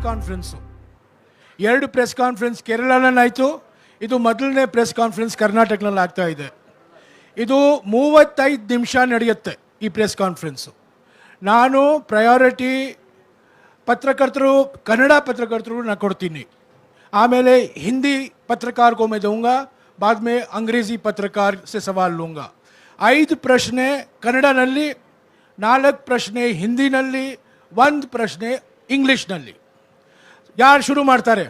Conference, 2 press conference ಕೇರಳನಲ್ಲಾಯಿತು, ಇದು ಮೊದಲನೇ press conference ಕರ್ನಾಟಕನಲ್ಲಿ ಆಗ್ತಾ ಇದೆ. ಇದು 35 ನಿಮಿಷ ನಡೆಯುತ್ತೆ ಈ ಪ್ರೆಸ್ ಕಾನ್ಫರೆನ್ಸು. ನಾನು ಪ್ರಯಾರಿಟಿ पत्रकर्तरू कन्नड़ा पत्रकर्तरू ना कोड्तीनी, आमेले हिंदी पत्रकार को मैं दूंगा, बाद में अंग्रेजी पत्रकार से सवाल लूँगा. 5 प्रश्ने कन्नड़ा नल्ली, 4 प्रश्ने हिंदी नल्ली, 1 प्रश्ने इंग्लिश नल्ली. यार शुरू माड्तारे?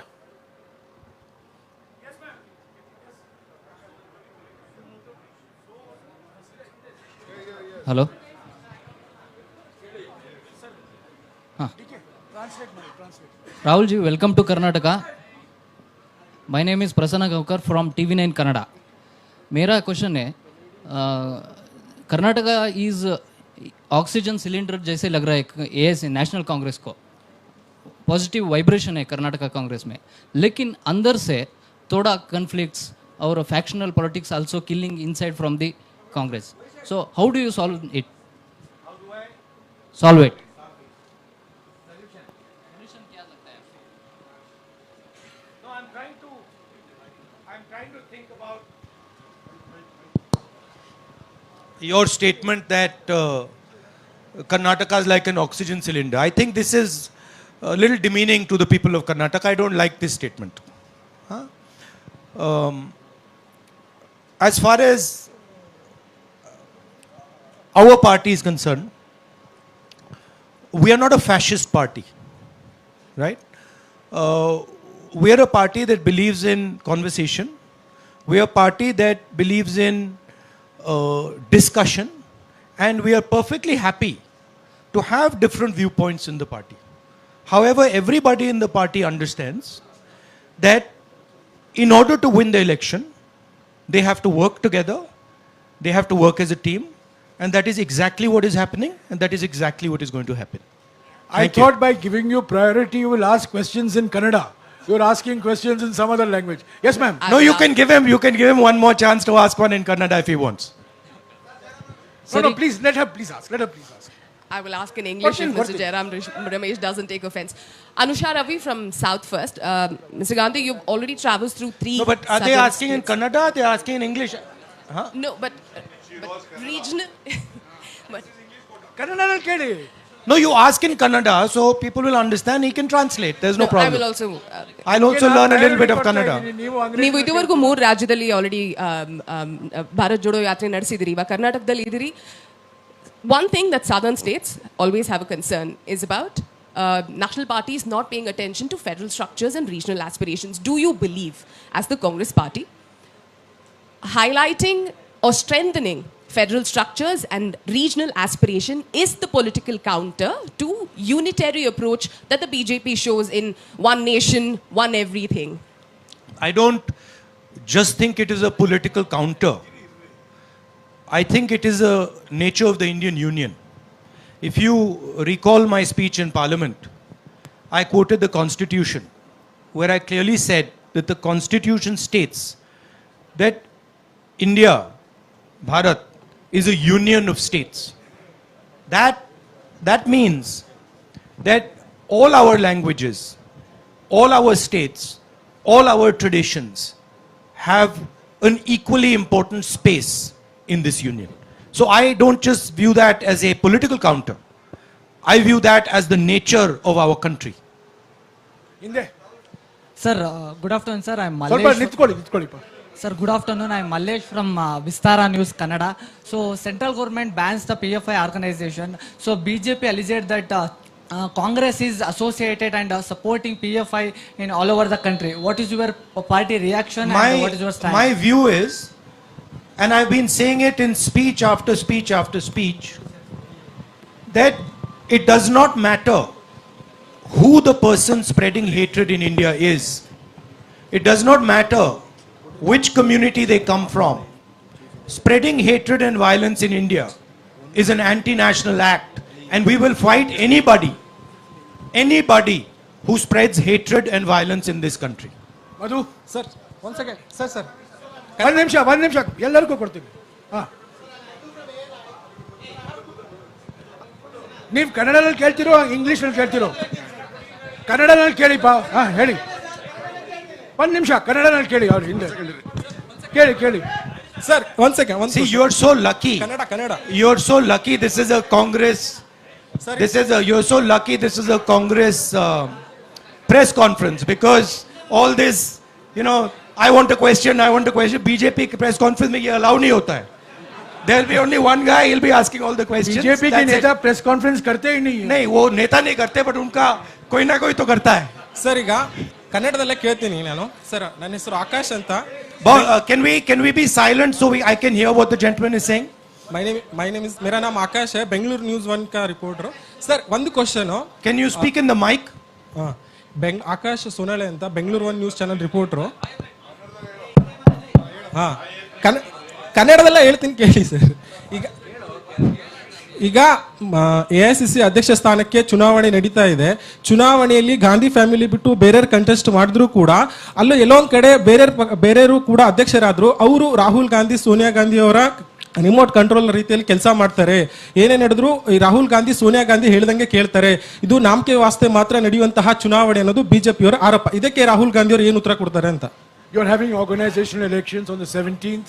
Hello, Rahul ji, welcome to Karnataka. My name is Prasanna Gavkar from TV9 Kannada. मेरा क्वेश्चन है, कर्नाटका इज ऑक्सीजन सिलेंडर जैसे लग रहा है एएससी नेशनल कांग्रेस को. पॉजिटिव वाइब्रेशन है कर्नाटका कांग्रेस में, लेकिन अंदर से थोड़ा कन्फ्लिक्ट्स और factional politics also killing inside from the Congress. So how do you solve it? Your statement that Karnataka is like an oxygen cylinder, I think this is a little demeaning to the people of Karnataka. I don't like this statement. As far as our party is concerned, we are not a fascist party, right? We are a party that believes in conversation. We are a party that believes in discussion, and we are perfectly happy to have different viewpoints in the party. However, everybody in the party understands that in order to win the election, they have to work together, they have to work as a team, and that is exactly what is happening, and that is exactly what is going to happen. I thought by giving you priority, you will ask questions in Kannada. You are asking questions in some other language. Yes, ma'am. No, you can give him one more chance to ask one in Kannada if he wants. No, please, let her please ask. I will ask in English if Mr. Jairam Ramesh doesn't take offense. Anusha Ravi from South First. Mr. Gandhi, you've already traveled through 3. No, but are they asking in Kannada? They are asking in English. Huh? No, but regional. But Kannada kedi. No, you ask in Kannada, so people will understand. He can translate. There's no problem. I will also. I'll also learn a little bit of Kannada. ನೀವು ಇದುವರೆಗೂ 3 ರಾಜ್ಯದಲ್ಲಿ already Bharat Jodo ಯಾತ್ರೆ ನಡೆಸಿದಿರಿ, ಇವಾಗ ಕರ್ನಾಟಕದಲ್ಲಿ ಇದ್ದೀರಿ. One thing that southern states always have a concern is about national parties not paying attention to federal structures and regional aspirations. Do you believe, as the Congress party, highlighting or strengthening federal structures and regional aspiration is the political counter to unitary approach that the BJP shows in one nation, one everything? I don't just think it is a political counter. I think it is a nature of the Indian Union. If you recall my speech in Parliament, I quoted the Constitution, where I clearly said that the Constitution states that India, Bharat, is a union of states. That means that all our languages, all our states, all our traditions have an equally important space in this union. So I don't just view that as a political counter. I view that as the nature of our country. Sir, good afternoon, sir. I'm Mallesh. Sir, good afternoon. I'm Mallesh from Vistara News, Kannada. So, central government bans the PFI organization. So, BJP alleged that Congress is associated and supporting PFI in all over the country. What is your party reaction and what is your stand? My view is, and I've been saying it in speech after speech after speech, that it does not matter who the person spreading hatred in India is. It does not matter which community they come from. Spreading hatred and violence in India is an anti-national act, and we will fight anybody who spreads hatred and violence in this country. Madhu, sir, one second. Sir. One ನಿಮಿಷ ಎಲ್ಲರಿಗೂ ಕೊಡ್ತೀನಿ. ನೀವು ಕನ್ನಡದಲ್ಲಿ ಕೇಳ್ತಿರೋ ಇಂಗ್ಲಿಷಲ್ಲಿ ಕೇಳ್ತಿರೋ? ಕನ್ನಡನಲ್ಲಿ ಕೇಳಿಪ್ಪ. ಹಾಂ ಹೇಳಿ, ಒಂದು ನಿಮಿಷ ಕನ್ನಡನಲ್ಲಿ ಕೇಳಿ, ಅವ್ರು ಹಿಂದೆ ಕೇಳಿ. Sir, one second. See, you're so lucky. Kannada. You're so lucky. This is a Congress. You're so lucky. This is a Congress press conference, because all this, I want a question. BJP press conference में ये allow नहीं होता है. There'll be only one guy. He'll be asking all the questions. BJP के नेता press conference करते ही नहीं है. नहीं, वो नेता नहीं करते, but उनका कोई ना कोई तो करता है. ಸರ್, ಈಗ ಕನ್ನಡದಲ್ಲೇ ಕೇಳ್ತೀನಿ ನಾನು. ಸರ್, ನನ್ನ ಹೆಸರು ಆಕಾಶ್ ಅಂತ. Can we be silent so I can hear what the gentleman is saying? My name is मेरा नाम आकाश है, बेंगलुरु न्यूज़ 1 का रिपोर्टर. सर, ಒಂದು question. Can you speak in the mic? Akash Sonale ಅಂತ, ಬೆಂಗಳೂರು 1 ನ್ಯೂಸ್ ಚಾನಲ್ ರಿಪೋರ್ಟರು. ಕನ್ನಡದಲ್ಲ ಹೇಳ್ತೀನಿ ಕೇಳಿ ಸರ್. ಈಗ AICC ಅಧ್ಯಕ್ಷ ಸ್ಥಾನಕ್ಕೆ ಚುನಾವಣೆ ನಡೀತಾ ಇದೆ. ಚುನಾವಣೆಯಲ್ಲಿ ಗಾಂಧಿ ಫ್ಯಾಮಿಲಿ ಬಿಟ್ಟು ಬೇರೆಯವ್ರು ಕಂಟೆಸ್ಟ್ ಮಾಡಿದ್ರು ಕೂಡ ಅಲ್ಲೂ ಎಲ್ಲೋ ಒಂದ್ ಕಡೆ ಬೇರೆಯವರು ಕೂಡ ಅಧ್ಯಕ್ಷರಾದ್ರು. ಅವರು ರಾಹುಲ್ ಗಾಂಧಿ, ಸೋನಿಯಾ ಗಾಂಧಿ ಅವರ ರಿಮೋಟ್ ಕಂಟ್ರೋಲ್ ರೀತಿಯಲ್ಲಿ ಕೆಲಸ ಮಾಡ್ತಾರೆ. ಏನೇ ನಡೆದ್ರು ಈ ರಾಹುಲ್ ಗಾಂಧಿ, ಸೋನಿಯಾ ಗಾಂಧಿ ಹೇಳಿದಂಗೆ ಕೇಳ್ತಾರೆ. ಇದು ನಾಮಕೆ ವಾಸ್ತೆ ಮಾತ್ರ ನಡೆಯುವಂತಹ ಚುನಾವಣೆ ಅನ್ನೋದು ಬಿಜೆಪಿಯವರ ಆರೋಪ. ಇದಕ್ಕೆ ರಾಹುಲ್ ಗಾಂಧಿ ಅವರು ಏನು ಉತ್ತರ ಕೊಡ್ತಾರೆ ಅಂತ. You are having organizational elections on the 17th,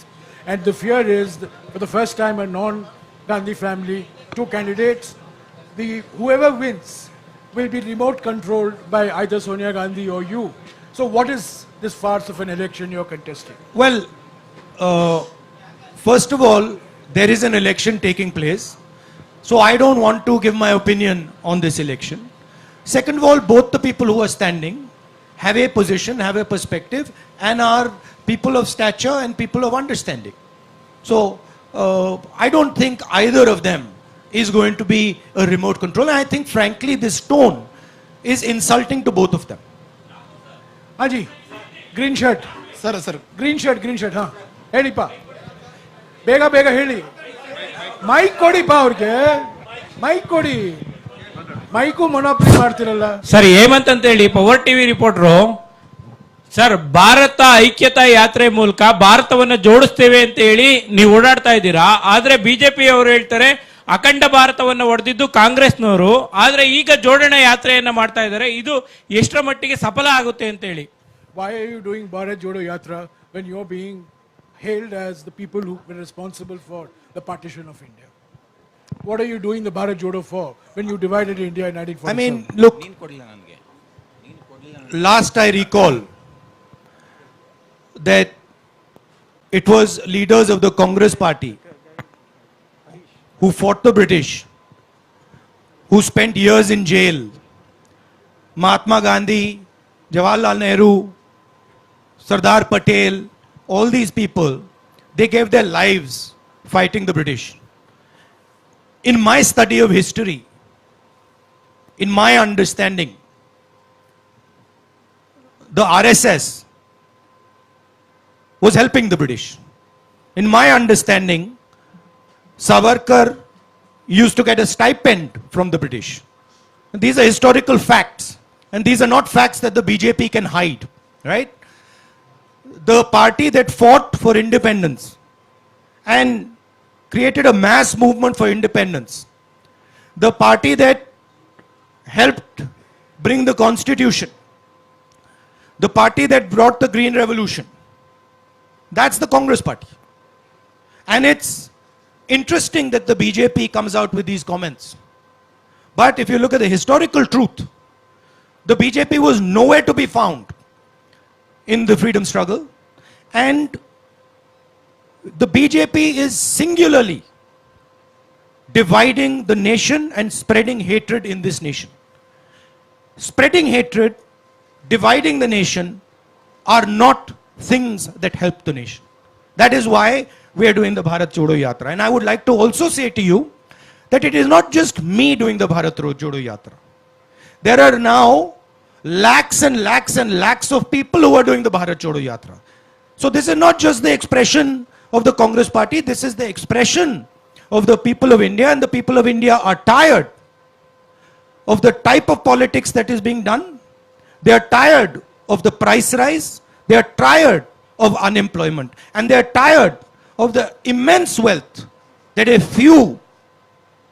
and the fear is that for the first time a non-Gandhi family, 2 candidates, whoever wins will be remote controlled by either Sonia Gandhi or you. So what is this farce of an election you're contesting? Well, first of all, there is an election taking place. So I don't want to give my opinion on this election. Second of all, both the people who are standing have a position, have a perspective, and are people of stature and people of understanding. So I don't think either of them is going to be a remote control. And I think frankly this tone is insulting to both of them. Haji, green shirt. Sir. Green shirt, ha. ಹೇಳಿಪ್ಪ, ಬೇಗ ಹೇಳಿ. Mic ಕೊಡಿಪ್ಪ ಅವ್ರಿಗೆ, mic ಕೊಡಿ. Mike ಮೊನೋಪ್ಲಿ ಮಾಡ್ತಿರಲ್ಲ. Sir, Hemanth ಅಂತ ಹೇಳಿ Power TV reporter. Sir, Bharat Aikyata Yatre ಮೂಲಕ ಭಾರತವನ್ನು ಜೋಡಿಸ್ತೇವೆ ಅಂತ ಹೇಳಿ ನೀವು ಓಡಾಡ್ತಾ ಇದ್ದೀರಾ. ಆದ್ರೆ ಬಿಜೆಪಿ ಅವರು ಹೇಳ್ತಾರೆ ಅಖಂಡ ಭಾರತವನ್ನು ಒಡೆದಿದ್ದು ಕಾಂಗ್ರೆಸ್ನವರು. ಆದ್ರೆ ಈಗ ಜೋಡಣೆ ಯಾತ್ರೆಯನ್ನ ಮಾಡ್ತಾ ಇದ್ದಾರೆ. ಇದು ಎಷ್ಟರ ಮಟ್ಟಿಗೆ ಸಫಲ ಆಗುತ್ತೆ ಅಂತ ಹೇಳಿ. Why are you doing Bharat Jodo Yatra when you're being hailed as the people who were responsible for the partition of India? What are you doing the Bharat Jodo for when you divided India in 1947? I mean, look, last I recall that it was leaders of the Congress party who fought the British, who spent years in jail. Mahatma Gandhi, Jawaharlal Nehru, Sardar Patel, all these people, they gave their lives fighting the British. In my study of history, in my understanding, the RSS was helping the British. In my understanding, Savarkar used to get a stipend from the British. These are historical facts, and these are not facts that the BJP can hide, right? The party that fought for independence and created a mass movement for independence, the party that helped bring the constitution, the party that brought the Green Revolution, that's the Congress party. And it's interesting that the BJP comes out with these comments. But if you look at the historical truth, the BJP was nowhere to be found in the freedom struggle. And the BJP is singularly dividing the nation and spreading hatred in this nation. Spreading hatred, dividing the nation are not things that help the nation. That is why we are doing the Bharat Jodo Yatra. And I would like to also say to you that it is not just me doing the Bharat Jodo Yatra. There are now lakhs and lakhs and lakhs of people who are doing the Bharat Jodo Yatra. So this is not just the expression of the Congress party, this is the expression of the people of India, and the people of India are tired of the type of politics that is being done. They are tired of the price rise, they are tired of unemployment, and they are tired of the immense wealth that a few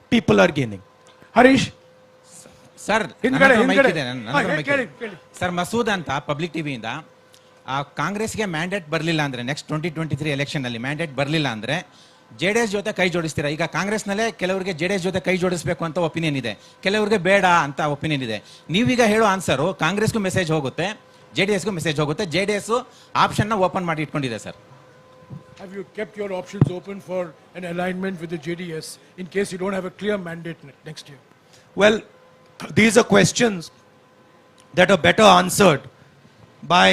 people are gaining. Harish, sir ಹಿಂದ್ಗಡೆ, ನನ್ನ ಹಿಂದ್ಗಡೆ. mic ಇದೆ, ನನ್ನ ಹಾ, mic ಕೇಳಿ, ಇದೆ. ಕೇಳಿ. Sir Masood ಅಂತ ಪಬ್ಲಿಕ್ ಟಿವಿಯಿಂದ ಕಾಂಗ್ರೆಸ್ಗೆ ಮ್ಯಾಂಡೇಟ್ ಬರಲಿಲ್ಲ ಅಂದ್ರೆ ನೆಕ್ಸ್ಟ್ 2023 ಎಲೆಕ್ಷನ್ ಅಲ್ಲಿ ಮ್ಯಾಂಡೇಟ್ ಬರಲಿಲ್ಲ ಅಂದ್ರೆ JDS ಜೊತೆ ಕೈ ಜೋಡಿಸ್ತೀರಾ? ಈಗ ಕಾಂಗ್ರೆಸ್ನಲ್ಲೇ ಕೆಲವರಿಗೆ JDS ಜೊತೆ ಕೈ ಜೋಡಿಸಬೇಕು ಅಂತ ಒಪಿನಿಯನ್ ಇದೆ, ಕೆಲವರಿಗೆ ಬೇಡ ಅಂತ ಒಪಿನಿಯನ್ ಇದೆ. ನೀವೀಗ ಹೇಳೋ ಆನ್ಸರು ಕಾಂಗ್ರೆಸ್ಗೂ ಮೆಸೇಜ್ ಹೋಗುತ್ತೆ, JDSಗೂ ಮೆಸೇಜ್ ಹೋಗುತ್ತೆ. JDS ಆಪ್ಷನ್ ನ ಓಪನ್ ಮಾಡಿ ಇಟ್ಕೊಂಡಿದೆ sir. Have you kept your options open for an alignment with the JDS in case you don't have a clear mandate next year? Well, these are questions that are better answered by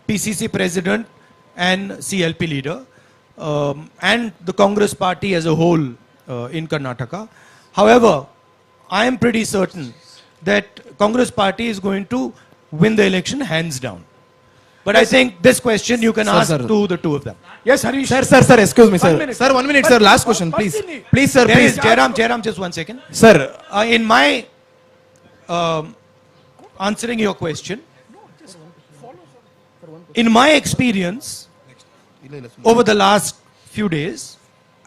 PCC president and CLP leader and the Congress party as a whole in Karnataka. However, I am pretty certain that Congress party is going to win the election hands down. But I think this question you can ask to the two of them. Yes, Harish. Sir, excuse me, sir. 1 minute. Sir, 1 minute, sir. Last question, please. Please, sir, There please. is Jairam, just 1 second. Sir, In my answering your question, in my experience over the last few days,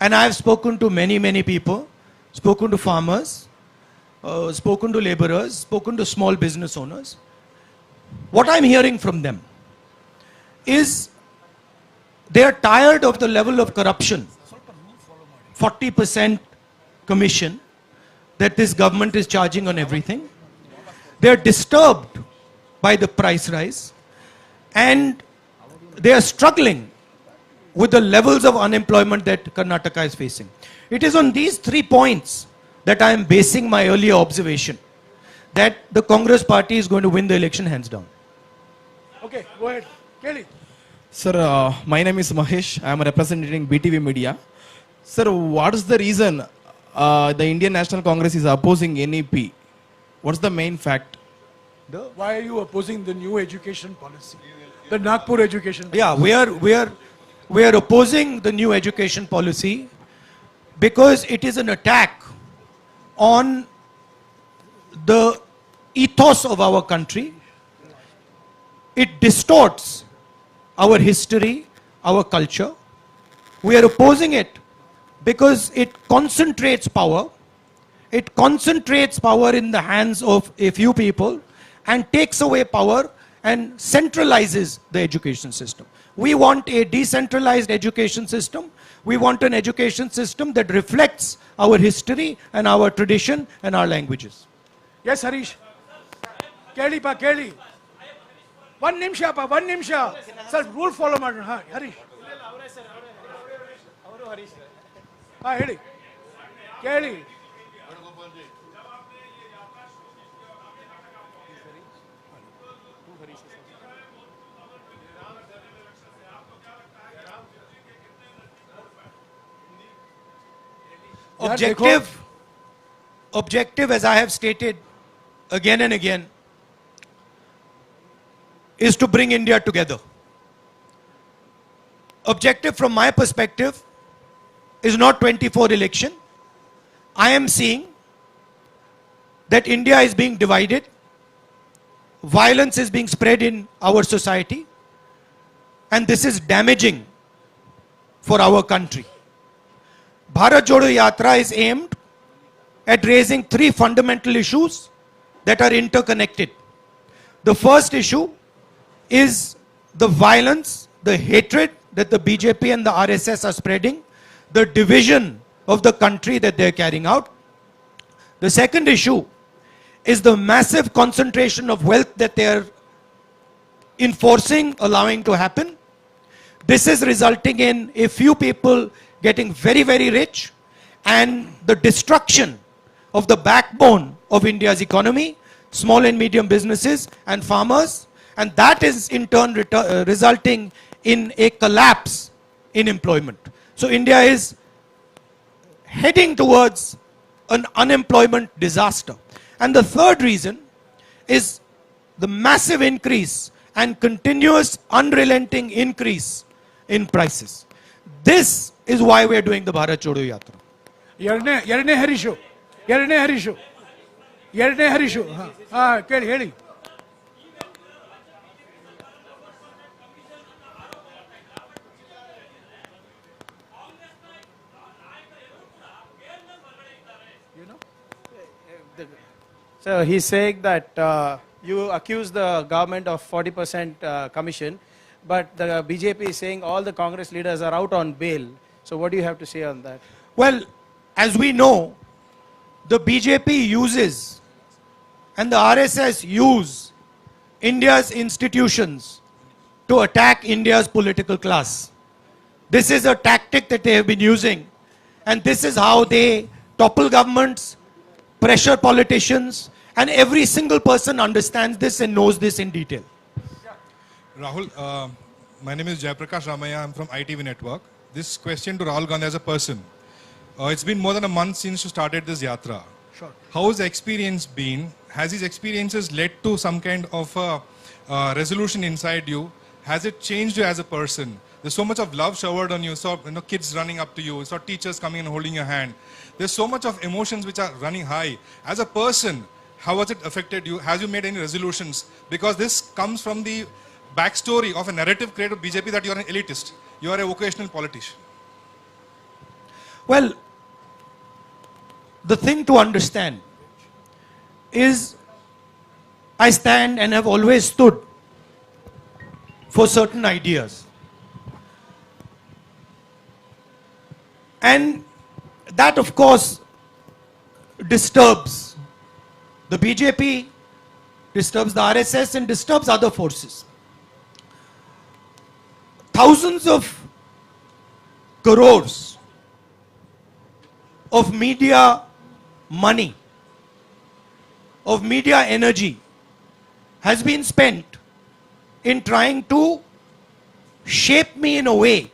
and I have spoken to many people, spoken to farmers, spoken to laborers, spoken to small business owners. What I'm hearing from them is they are tired of the level of corruption, 40% commission that this government is charging on everything. They are disturbed by the price rise and they are struggling with the levels of unemployment that Karnataka is facing. It is on these 3 points that I am basing my earlier observation that the Congress party is going to win the election hands down. Okay, go ahead. Kelly. sir, my name is Mahesh. I am representing BTV Media. Sir, what is the reason the Indian National Congress is opposing NEP? What's the main fact? Why are you opposing the new education policy? The Nagpur education policy? Yeah, we are opposing the new education policy because it is an attack on the ethos of our country. It distorts our history, our culture. We are opposing it because it concentrates power. It concentrates power in the hands of a few people and takes away power and centralizes the education system. We want a decentralized education system. We want an education system that reflects our history and our tradition and our languages. Yes, Harish. Kelly pa, Kelly. 1 ನಿಮಿಷ pa, 1 ನಿಮಿಷ. Sir, rule follow ಮಾಡೋಣ. ಹಾ, ಹರೀಶ್. ಹಾ, ಹೇಳಿ. ಕೇಳಿ. Objective, as I have stated again and again, is to bring India together. Objective from my perspective is not 24 election. I am seeing that India is being divided. Violence is being spread in our society. And this is damaging for our country. Bharat Jodo Yatra is aimed at raising 3 fundamental issues that are interconnected. The first issue is the violence, the hatred that the BJP and the RSS are spreading, the division of the country that they are carrying out. The second issue is the massive concentration of wealth that they are enforcing, allowing to happen. This is resulting in a few people getting very, very rich and the destruction of the backbone of India's economy, small and medium businesses and farmers, and that is in turn resulting in a collapse in employment. So India is heading towards an unemployment disaster. And the third reason is the massive increase and continuous unrelenting increase in prices. This is why we are doing the Bharat Jodo Yatra. ಎರಡನೇ ಹರೀಶು. ಹಾ, ಕೇಳಿ, ಹೇಳಿ. So he's saying that you accuse the government of 40% commission, but the BJP is saying all the Congress leaders are out on bail. So what do you have to say on that? Well, as we know, the BJP uses and the RSS use India's institutions to attack India's political class. This is a tactic that they have been using, and this is how they topple governments, pressure politicians, and every single person understands this and knows this in detail. Rahul, my name is Jayaprakash Ramaya. I'm from ITV Network. This question to Rahul Gandhi as a person. It's been more than a month since you started this yatra. Sure. How has the experience been? Has these experiences led to some kind of resolution inside you? Has it changed you as a person? There's so much of love showered on you. You saw kids running up to you. You saw teachers coming and holding your hand. There's so much of emotions which are running high. As a person, how has it affected you? Has you made any resolutions? Because this comes from the backstory of a narrative created by BJP that you are an elitist. You are a vocational politician. Well, the thing to understand is I stand and have always stood for certain ideas. And that, of course, disturbs the BJP, disturbs the RSS, and disturbs other forces. Thousands of crores of media money, of media energy has been spent in trying to shape me in a way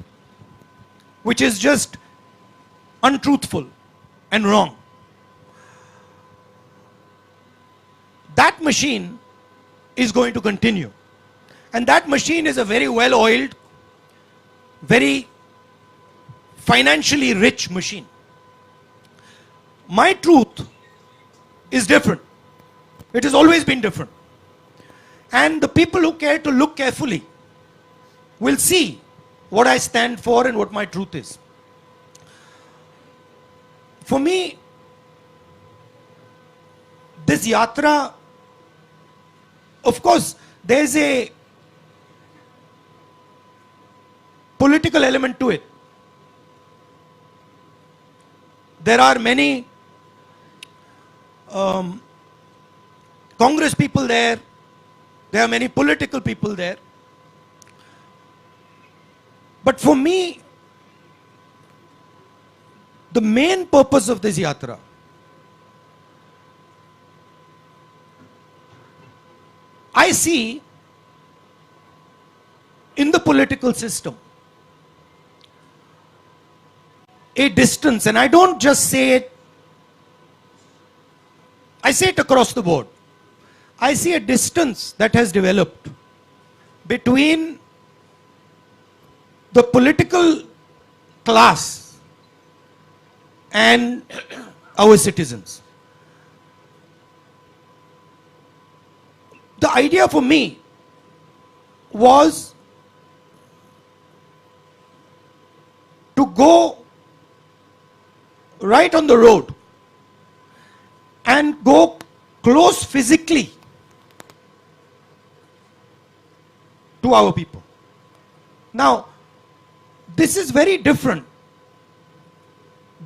which is just untruthful and wrong. That machine is going to continue. And that machine is a very well-oiled, very financially rich machine. My truth is different. It has always been different. And the people who care to look carefully will see what I stand for and what my truth is. For me, this yatra, of course, there's a political element to it. There are many Congress people there. There are many political people there. But for me, the main purpose of this yatra I see in the political system a distance, and I don't just say it, I say it across the board. I see a distance that has developed between the political class and our citizens. The idea for me was to go right on the road and go close physically to our people. Now, this is very different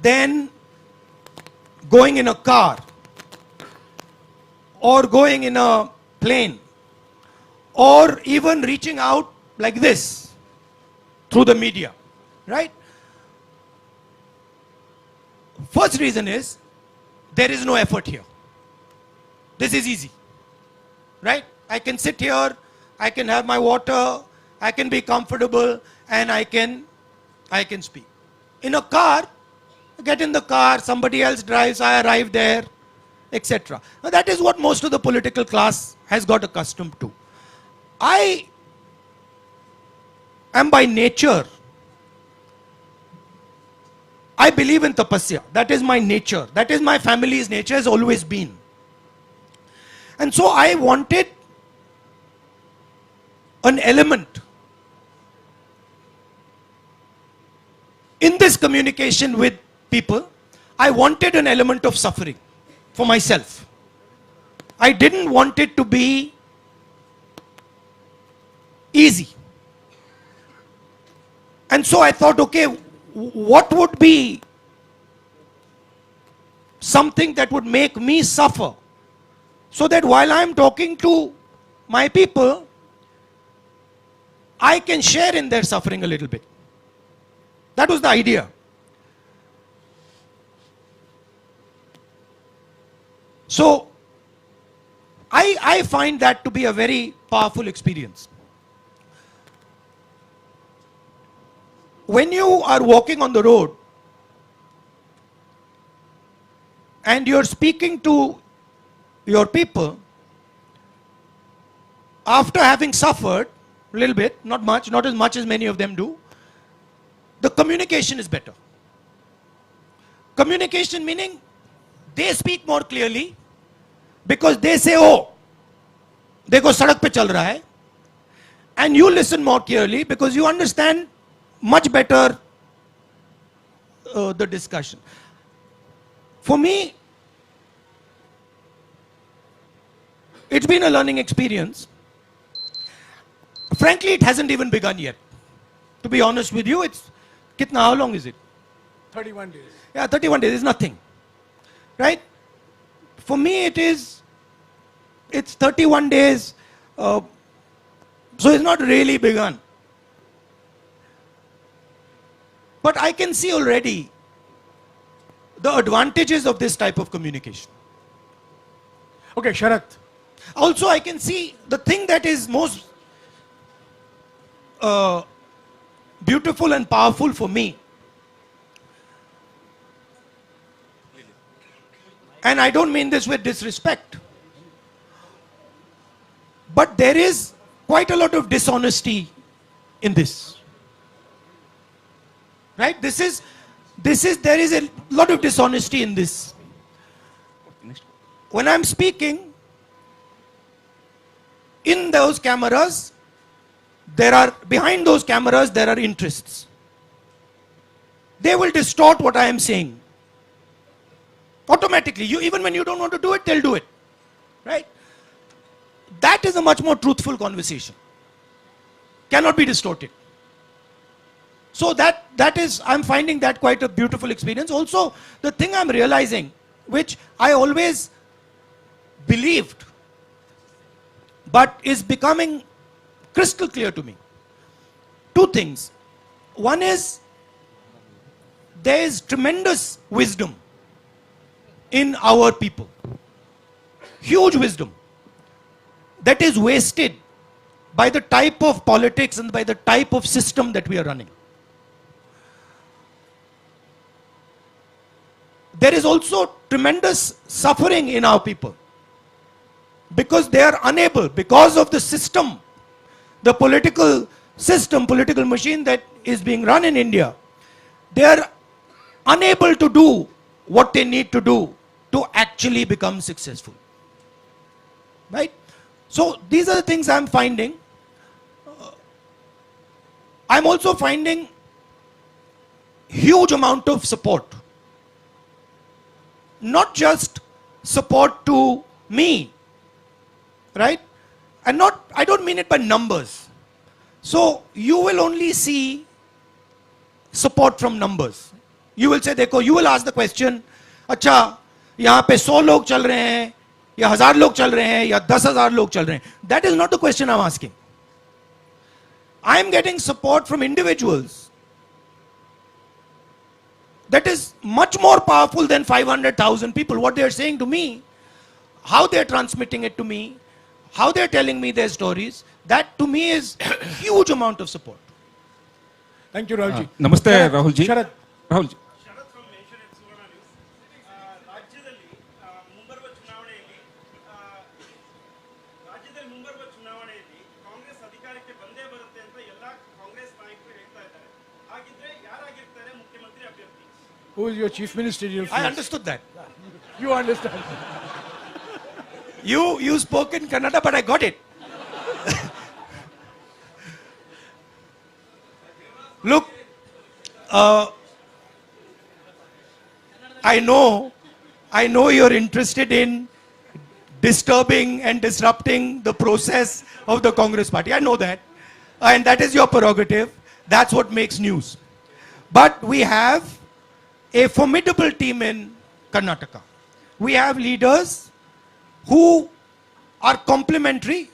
than going in a car or going in a plane or even reaching out like this through the media, right? First reason is there is no effort here. This is easy, right? I can sit here, I can have my water, I can be comfortable, and I can speak. In a car, get in the car, somebody else drives, I arrive there, etc. Now that is what most of the political class has got accustomed to. I am by nature, I believe in tapasya. That is my nature. That is my family's nature, has always been. And so I wanted an element in this communication with people. I wanted an element of suffering for myself. I didn't want it to be easy. And so I thought, okay, what would be something that would make me suffer, so that while I'm talking to my people, I can share in their suffering a little bit. That was the idea. So I find that to be a very powerful experience. When you are walking on the road and you're speaking to your people, after having suffered a little bit, not much, not as much as many of them do, the communication is better. Communication meaning they speak more clearly because they say, oh, देखो सड़क पे चल रहा है, and you listen more clearly because you understand much better the discussion. For me, it's been a learning experience. Frankly, it hasn't even begun yet. To be honest with you, it's how long is it? 31 days. Yeah, 31 days is nothing. Right? For me, it's 31 days. So it's not really begun. But I can see already the advantages of this type of communication. Okay, Sharath. Also, I can see the thing that is most beautiful and powerful for me. And I don't mean this with disrespect. But there is quite a lot of dishonesty in this. Right? There is a lot of dishonesty in this. When I'm speaking, in those cameras, behind those cameras, there are interests. They will distort what I am saying. Automatically. Even when you don't want to do it, they'll do it. Right? That is a much more truthful conversation. Cannot be distorted. So that is, I'm finding that quite a beautiful experience. Also, the thing I'm realizing, which I always believed, but is becoming crystal clear to me. Two things. One is, there is tremendous wisdom in our people. Huge wisdom that is wasted by the type of politics and by the type of system that we are running. There is also tremendous suffering in our people because they are unable, because of the system, the political system, political machine that is being run in India, they are unable to do what they need to do to actually become successful. Right? So these are the things I'm finding. I'm also finding huge amount of support. Not just support to me, right? And I don't mean it by numbers. So you will only see support from numbers. You will say, देखो, you will ask the question, अच्छा, यहाँ पे 100 लोग चल रहे हैं, या 1000 लोग चल रहे हैं, या 10,000 लोग चल रहे हैं. That is not the question I'm asking. I am getting support from individuals that is much more powerful than 500,000 people. What they are saying to me, how they are transmitting it to me, how they are telling me their stories, that to me is huge amount of support. Thank you, Rahul ji. Namaste, Rahul ji. Sharath. Rahul ji. Who is your chief ministerial? I understood that. You understand. You spoke in kannada, but I got it. Look, I know you're interested in disturbing and disrupting the process of the Congress party. I know that. And that is your prerogative. That's what makes news. But we have a formidable team in Karnataka. We have leaders who are complementary,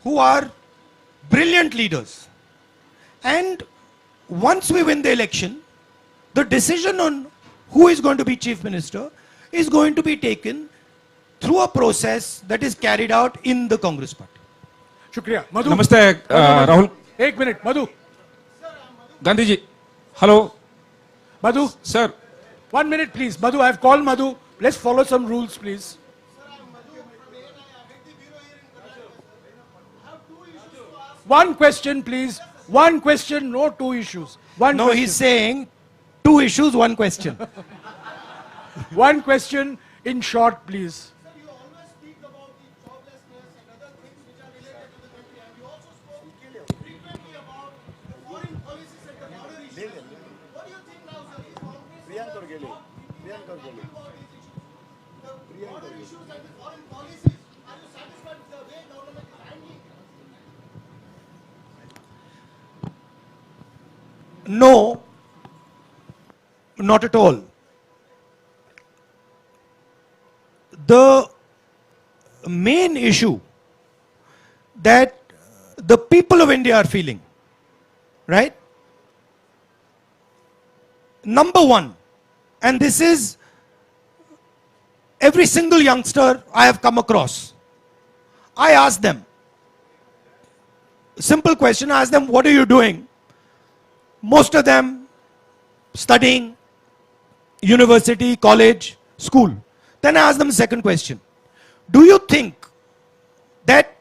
who are brilliant leaders. And once we win the election, the decision on who is going to be chief minister is going to be taken through a process that is carried out in the Congress party. Shukriya. Madhu. Namaste, Rahul. 1 minute, Madhu. Gandhi ji. Hello. Madhu. Sir. 1 minute, please. Madhu, I have called Madhu. Let's follow some rules, please. One question, please. One question, no two issues. One No, question. he's saying 2 issues, 1 question. One question in short, please. No, not at all. The main issue that the people of India are feeling, right? Number one, and this is every single youngster I have come across. I ask them, simple question, I ask them, what are you doing? Most of them studying, university, college, school. Then I ask them the second question. Do you think that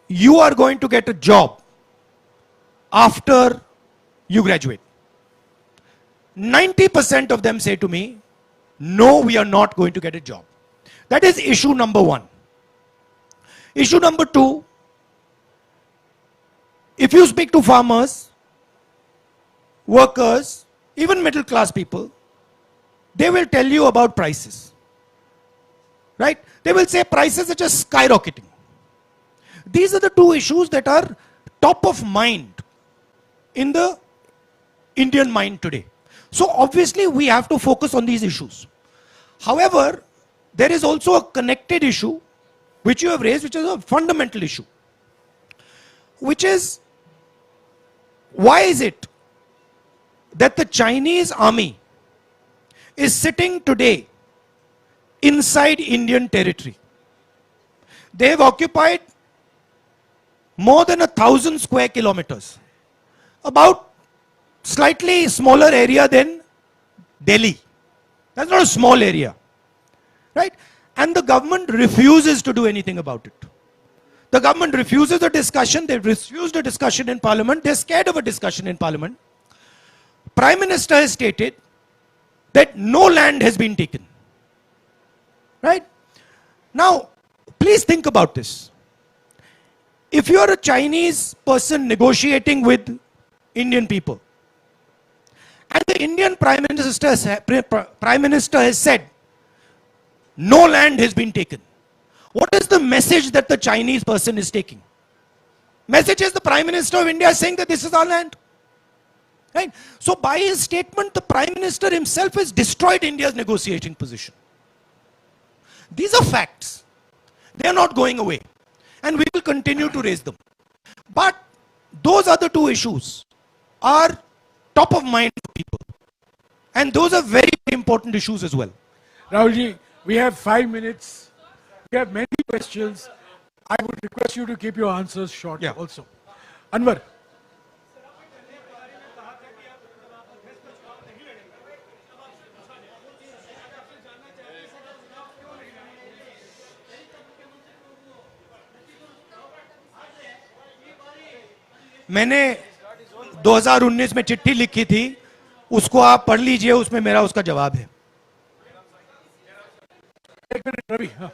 you are going to get a job after you graduate? 90% of them say to me, no, we are not going to get a job. That is issue number one. Issue number two, if you speak to farmers, workers, even middle class people, they will tell you about prices. Right? They will say prices are just skyrocketing. These are the two issues that are top of mind in the Indian mind today. So obviously we have to focus on these issues. However, there is also a connected issue which you have raised, which is a fundamental issue, which is, why is it that the Chinese army is sitting today inside Indian territory? They have occupied more than 1,000 square kilometers, about slightly smaller area than Delhi. That's not a small area, right? And the government refuses to do anything about it. The government refuses a discussion. They've refused a discussion in parliament. They're scared of a discussion in parliament. Prime Minister has stated that no land has been taken. Right? Now, please think about this. If you are a Chinese person negotiating with Indian people, and the Indian Prime Minister has said, no land has been taken, what is the message that the Chinese person is taking? Message is the Prime Minister of India is saying that this is our land. Right? So by his statement, the Prime Minister himself has destroyed India's negotiating position. These are facts. They are not going away. And we will continue to raise them. But those other two issues are top of mind for people. And those are very, very important issues as well. Rahulji, we have 5 minutes. We have many questions. I would request you to keep your answers short also. Anwar. मैंने 2019 में चिट्ठी लिखी थी, उसको आप पढ़ लीजिए, उसमें मेरा उसका जवाब है. एक मिनट रवि, हाँ.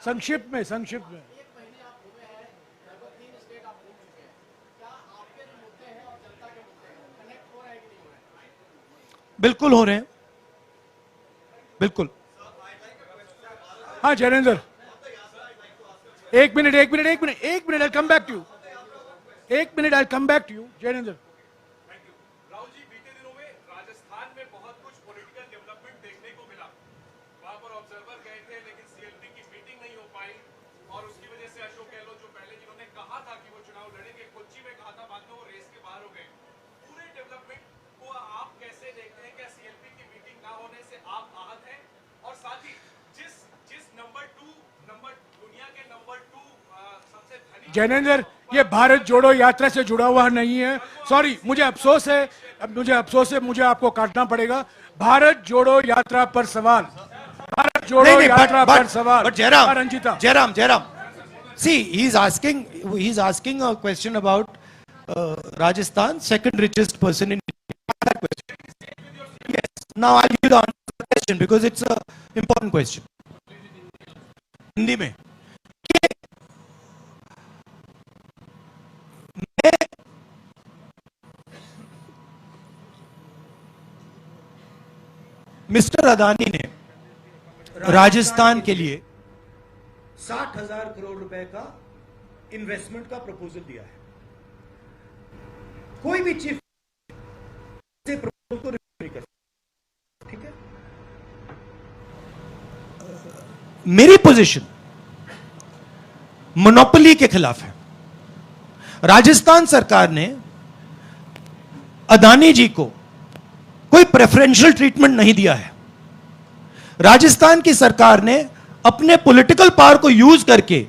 संक्षिप्त में बिल्कुल हो रहे हैं, बिल्कुल. हाँ जैनेंद्र, एक minute, I'll come back to you. एक minute, I'll come back to you, Jainendra. Rahul ji, बीते दिनों में राजस्थान में बहुत कुछ पॉलिटिकल डेवलपमेंट देखने को मिला. वहां पर ऑब्जर्वर गए थे, लेकिन सीएलपी की मीटिंग नहीं हो पाई और उसकी वजह से अशोक गहलोत जो पहले जिन्होंने कहा था कि वो चुनाव लड़ेंगे, कोच्चि में कहा था, बाद में वो रेस के बाहर हो गए. पूरे डेवलपमेंट को आप कैसे देखते हैं? क्या सीएलपी की मीटिंग ना होने से आप आहत हैं? और साथ ही जिस दुनिया के नंबर 2 सबसे धनी जैनेंद्र, ये भारत जोड़ो यात्रा से जुड़ा हुआ नहीं है. सॉरी, मुझे अफसोस है, मुझे आपको काटना पड़ेगा. भारत जोड़ो यात्रा पर सवाल, भारत जोड़ो यात्रा पर सवाल. But Jairam, Ranjita, Jairam, see, he's asking a question about Rajasthan, second richest person in India. That question. Yes. Now I'll give you the answer to the question because it's a important question. Hindi में mister Adani ने राजस्थान के लिए 60,000 करोड़ रुपए का investment का proposal दिया है. कोई भी चीफ से प्रपोजल को रिफ्यूज नहीं कर सकता. ठीक है, मेरी पोजीशन मोनोपोली के खिलाफ है. राजस्थान सरकार ने अदानी जी को कोई प्रेफरेंशियल ट्रीटमेंट नहीं दिया है. राजस्थान की सरकार ने अपने पॉलिटिकल पावर को यूज करके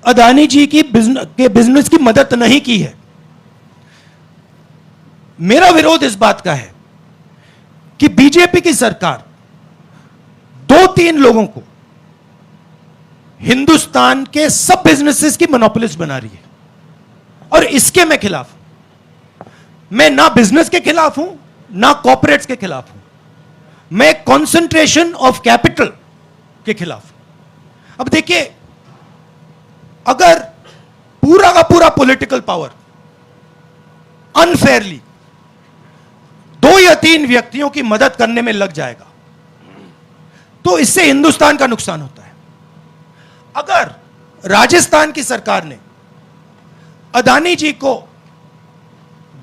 अदानी जी की बिजनेस की मदद नहीं की है. मेरा विरोध इस बात का है कि बीजेपी की सरकार 2-3 लोगों को हिंदुस्तान के सब बिजनेसेस की मोनोपोलिस्ट बना रही है और इसके मैं खिलाफ हूं. मैं ना बिजनेस के खिलाफ हूं ना कॉर्पोरेट्स के खिलाफ हूं. मैं कंसंट्रेशन ऑफ कैपिटल के खिलाफ हूं. अब देखिए, अगर पूरा का पूरा पॉलिटिकल पावर अनफेयरली 2 या 3 व्यक्तियों की मदद करने में लग जाएगा तो इससे हिंदुस्तान का नुकसान होता है. अगर राजस्थान की सरकार ने अदानी जी को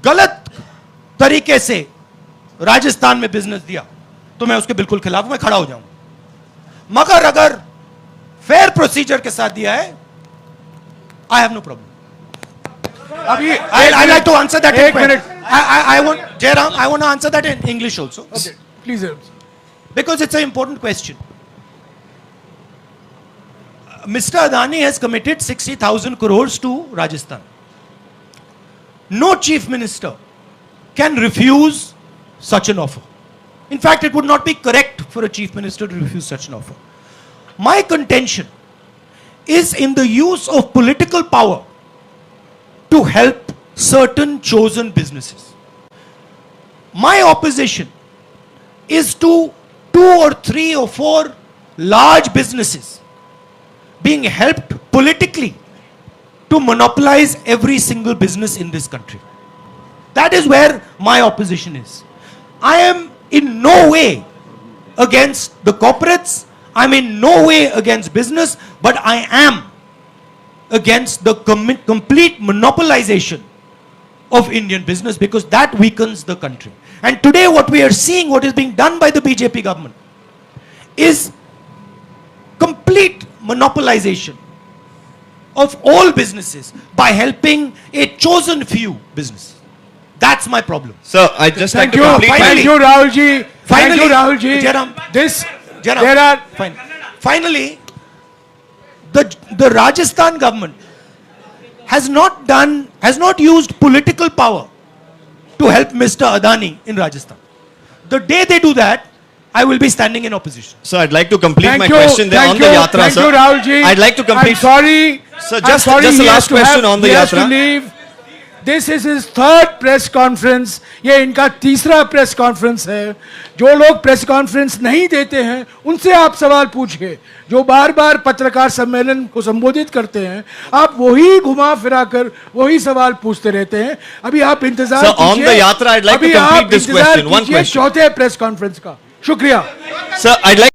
गलत तरीके से राजस्थान में बिजनेस दिया तो मैं उसके बिल्कुल खिलाफ, मैं खड़ा हो जाऊंगा. मगर अगर फेयर प्रोसीजर के साथ दिया है, आई हैव नो प्रॉब्लम. अभी I like to answer that. एक minute, I want Jairam, I want to answer that in English also. Okay, please. Because it's a important question. Mr. Adani has committed 60,000 crores to Rajasthan. No chief minister can refuse such an offer. In fact, it would not be correct for a chief minister to refuse such an offer. My contention is in the use of political power to help certain chosen businesses. My opposition is to 2 or 3 or 4 large businesses being helped politically to monopolize every single business in this country. That is where my opposition is. I am in no way against the corporates. I'm in no way against business, but I am against the complete monopolization of Indian business because that weakens the country. And today what we are seeing, what is being done by the BJP government is complete monopolization of all businesses by helping a chosen few business. That's my problem. Sir, I just like Thank to you. complete Thank my... you, Rahul ji. Thank Finally, you, Rahul ji. Jairam, Jairam, There are finally, the Rajasthan government has not used political power to help Mr. Adani in Rajasthan. The day they do that, I will be standing in opposition. Sir, I'd like to complete Thank my you, question there thank on the you, yatra, thank sir. you, Rahul ji. I'd like to complete... I'm sorry. Sir, I'm just sorry, the he has last to question on the he has to yatra. leave. This is his 3rd press conference. ये इनका तीसरा press conference है. जो लोग press conference नहीं देते हैं उनसे आप सवाल पूछिए. जो बार बार पत्रकार सम्मेलन को संबोधित करते हैं, आप वही घुमा फिरा कर वही सवाल पूछते रहते हैं. अभी आप इंतजार Sir, on the yatra, I'd like to complete this question. One question. चौथे प्रेस कॉन्फ्रेंस का. शुक्रिया. Sir, I'd like